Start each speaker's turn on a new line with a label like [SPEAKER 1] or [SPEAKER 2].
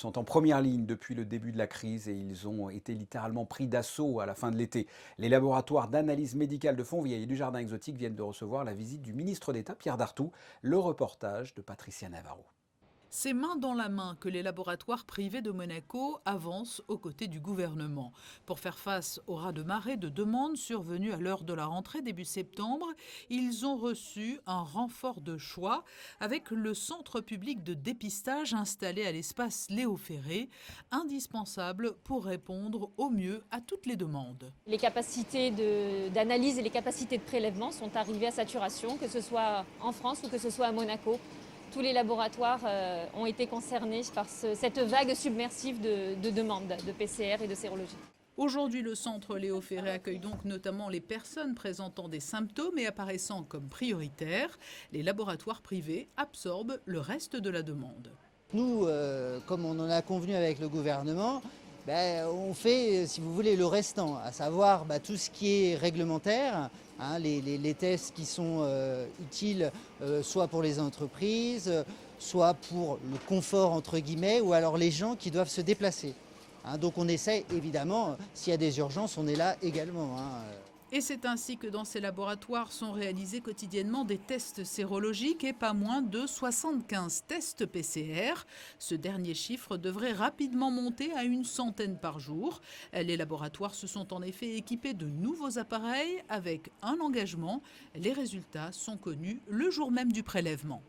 [SPEAKER 1] Sont en première ligne depuis le début de la crise et ils ont été littéralement pris d'assaut à la fin de l'été. Les laboratoires d'analyse médicale de Fontvieille et du Jardin exotique viennent de recevoir la visite du ministre d'État Pierre Dartout. Le reportage de Patricia Navarro.
[SPEAKER 2] C'est main dans la main que les laboratoires privés de Monaco avancent aux côtés du gouvernement. Pour faire face au raz-de-marée de demandes survenues à l'heure de la rentrée début septembre, ils ont reçu un renfort de choix avec le centre public de dépistage installé à l'espace Léo Ferré, indispensable pour répondre au mieux à toutes les demandes.
[SPEAKER 3] Les capacités d'analyse et les capacités de prélèvement sont arrivées à saturation, que ce soit en France ou que ce soit à Monaco. Tous les laboratoires ont été concernés par cette vague submersive de demandes de PCR et de sérologie.
[SPEAKER 2] Aujourd'hui, le centre Léo Ferré accueille donc notamment les personnes présentant des symptômes et apparaissant comme prioritaires. Les laboratoires privés absorbent le reste de la demande.
[SPEAKER 4] Nous, comme on en a convenu avec le gouvernement, on fait, si vous voulez, le restant, à savoir tout ce qui est réglementaire, hein, les tests qui sont utiles soit pour les entreprises, soit pour le confort entre guillemets, ou alors les gens qui doivent se déplacer. Hein, donc on essaie évidemment, s'il y a des urgences, on est là également. Hein.
[SPEAKER 2] Et c'est ainsi que dans ces laboratoires sont réalisés quotidiennement des tests sérologiques et pas moins de 75 tests PCR. Ce dernier chiffre devrait rapidement monter à une centaine par jour. Les laboratoires se sont en effet équipés de nouveaux appareils avec un engagement. Les résultats sont connus le jour même du prélèvement.